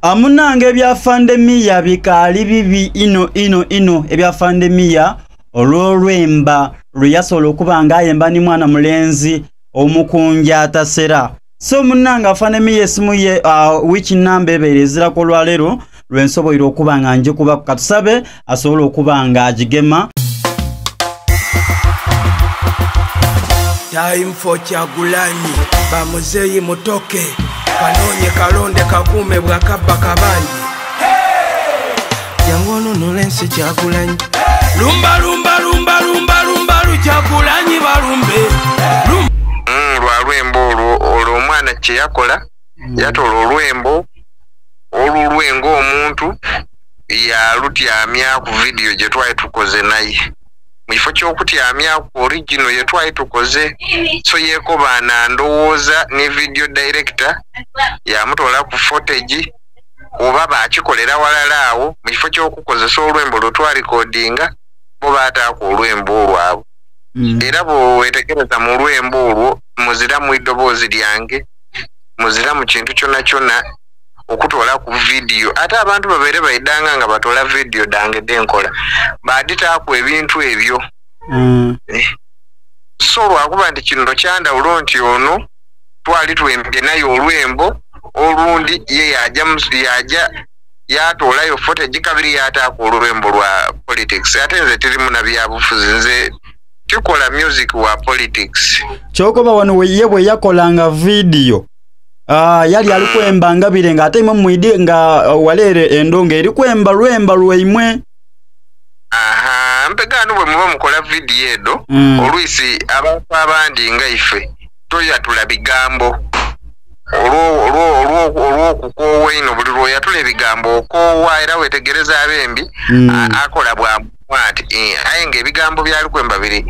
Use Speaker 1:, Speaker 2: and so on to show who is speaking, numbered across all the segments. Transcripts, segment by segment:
Speaker 1: Amunange ebyafande miya bikaali bibi ino ebyafande miya olw'olwemba lweyasobola okuba ng'ayemba ni mwana mulenzi omukunja atasera. So munanga afande miya esimu ye which number ebeerezerako olwaleero lwensoboire okuba nga njikuba katusabe asobola okuba nga agigema.
Speaker 2: Time for Kyagulanyi bamuzeeyi mutoke kanonye kalonde kakume bwakabba kabanji yangono nolensi Kyagulanyi lumba Kyagulanyi balumbe
Speaker 3: lwa lwembo olwo omwana kye yakola yatola olwembo olulwengo omuntu yalutyamya ku video gye twali tukoze naye mwifo ky'okutyamya ku original ye twali tukoze so yekobaana ndowooza ne video director yamutola ku footage oba baakikolera walala awo mwifo ky'okukozesa olwembo lwe twarecordinga bo baataako olwembo olwabo era bwewetegereza mu lwembo olwo muzira mu iddoboozi lyange muzira mu kintu kyonna kyonna okutola ku video ate abantu babeere baidanga nga batola video dange denkola baaditaako ebintu ebyo so lwakuba nti kino kyandawulo nti ono twali twembye naye olwembo olundi ye yaja yatoolayo footage kabiri yataako olwembo lwa politics ate nze tirimu na byabufuzi nze tukola music wa politics
Speaker 1: kyokoba wano ye bwe yakolanga video yali alikwemba ngabire nga ate mwidi nga walere endonga eri kwemba lwemba lweimwe
Speaker 3: mpegano bwe muba mukola video edo olwisi abantu abandi nga ife toyatula bigambo olw'okukoowa ino buli lw'oyatula ebigambo okoowa era wetegereza abembi akola bwati aye ng'ebigambo byalikwemba biri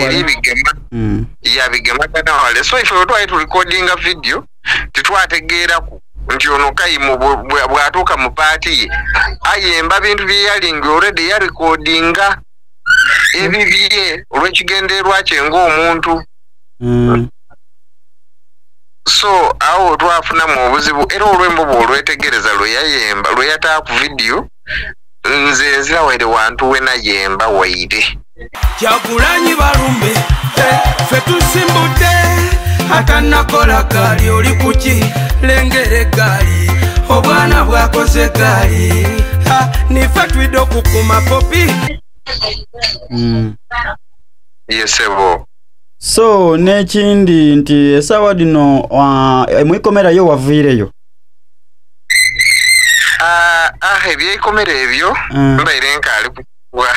Speaker 3: eri bigema yabigemagana wale so ife twali tulikodinga video titwategeeraku nti ono kayimu bw'atuuka mu paati ye ayemba bintu bye yalinga already yarekodinga ebibye olw'ekigendeerwa kye ng'omuntu so awo twafunamu obuzibu era olwembo bw'olwetegereza lwe yayemba lwe yataa ku video nze nzira waire wantu we nayemba waire
Speaker 2: Kyagulanyi balumbe fe tusimbudde atanakola gaali oli kuki lengere gaali obwana bwakoze gaali nife twidde okukuma popi
Speaker 3: yesebo.
Speaker 1: So n'ekindi nti esawa dino mwikomerayo waviireyo
Speaker 3: ebyekomera ebyo mbaire nkaali kusibwa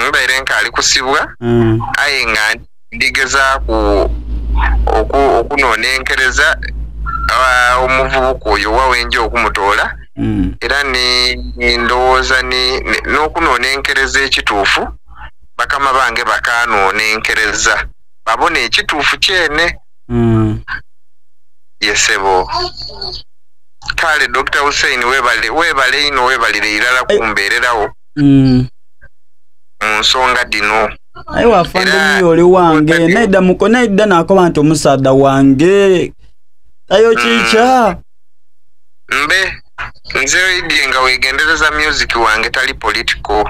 Speaker 3: mbaire nkaali kusibwa aye nga ndigezaaku okunonenkereza omuvubuka oyo wawenja okumutoola era ndowooza n'okunonenkereza ekituufu bakama bange bakanonenkereza babona ekituufu kyene yesebo. Kale Dr. Hussein webale ino webalire irala kumbeererawo nsonga dino
Speaker 1: aye wafande miyo oli wange naidda nakoba nti omusaadha wange ayo kica
Speaker 3: mbe nze idye nga wegendereza music wange tali political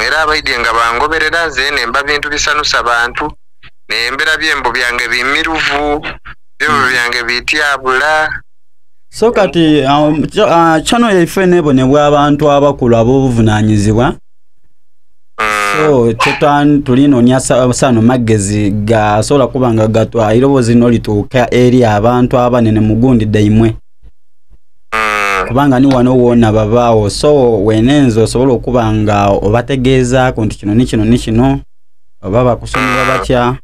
Speaker 3: era abaidye nga bangoberera nze nemba bintu bisanusa bantu nembera byembo byange bimiruvu byembo byange bityabula
Speaker 1: so kati channel yaife nebonebwa abantu abakulu ab'obuvunanyizibwa so tulinonya sano magezi gasobola kuba nga gatwa irobozi no lituuka eri abantu abanene mugundi daimwe kubanga ni wano wona babaawo so wenenzo osobola okuba nga obategeeza ku nti kino ni kino oba bakusomera batya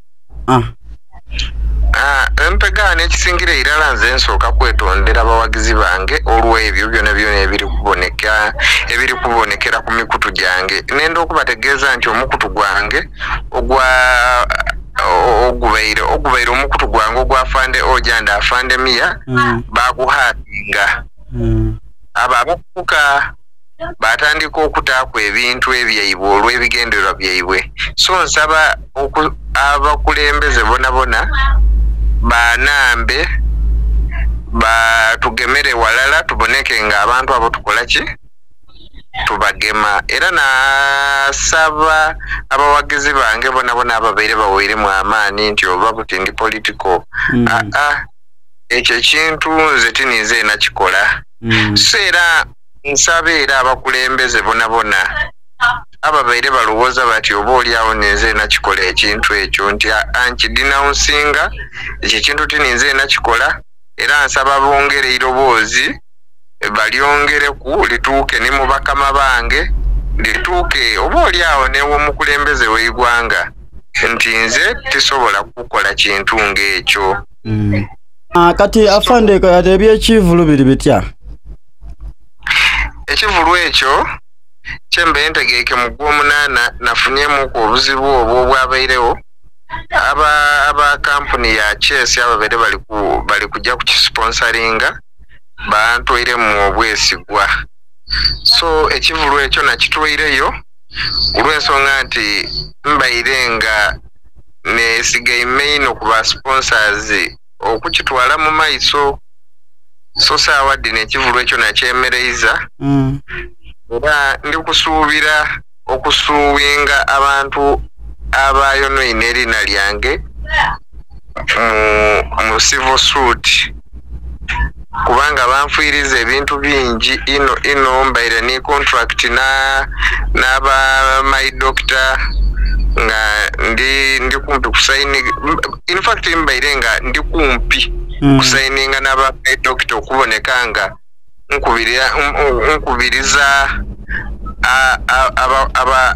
Speaker 3: empegana ekisingire irala nze nsooka kwetondera abawagizi bange olw'ebyo byona ebiri kubonekera ku mikutu gyange nenda okubategeeza nti omukutu gwange ogubaire omukutu gwange ogwafande ojanda afande miya baguhatinga abo abafuka batandika okutaako ebintu ebyaibwe olw'ebigendererwa byaibwe so nsaba abakulembeze bonabona banambe tugemere walala tuboneke nga abantu abo tukola ki tubagema era nasaba abawagizi bange bona ababeire baweire mu amaani nti oba buti ndi political ekyo kintu nze tinize nakikola so era nsabe era abakulembeze bona ababeire balowooza bati oba oliawo ninze nakikola ekintu ekyo nti ankidinawunsinga ekyo kintu tinize nakikola era nsaba bongere iroboozi balyongere ku lituuke ne mu bakama bange lituuke oba oliawo newomukulembeze w'eggwanga nti nze tisobola kukola kintu ng'ekyo.
Speaker 1: Kati afande kati ebyekivulu biri bitya?
Speaker 3: Ekivulu ekyo kyembe ntegeeke mu Gw'omunaana nafunyemuku obuzibu obwo obwabairewo aba kampuni ya Chess ababeire bali kujja kukisponsoringa bantwaire mu obwesigwa so ekivulu ekyo nakitwaireyo olw'ensonga nti mbaire nga nesigaime ino ku ba sponsors okukitwala mu maiso so saawa dino ekivulu ekyo nakyemereiza era ndi kusuubira okusuubinga abantu abayonoine erina lyange mu civil suit kubanga banfiiriza ebintu bingi ino mbaire ni contract n'aba my doctor nga ndi kumpi kusaini in fact mbaire nga ndi kumpi kusaininga n'aba my doctor okuboneka nga nkubiriza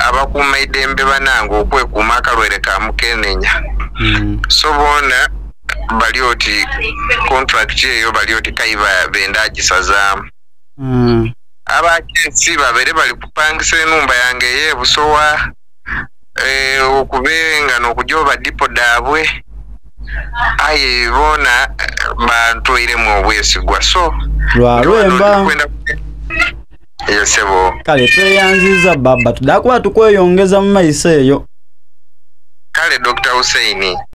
Speaker 3: abakuuma idembe banange okwekuuma akalwere ka mukenenya so bona bali oti contract eyo bali oti kaiba benda gisazaamu abakensi babere bali kupangisa enumba yange yebusowa okubenga n'okujoba dipo daabwe aye bona bantwaire mu obwesigwa so
Speaker 1: lwalwemba
Speaker 3: yesebo
Speaker 1: kale tweyanziza baba tudakuba tukweyongeza mu maiso eyo
Speaker 3: kale Dr. Hussein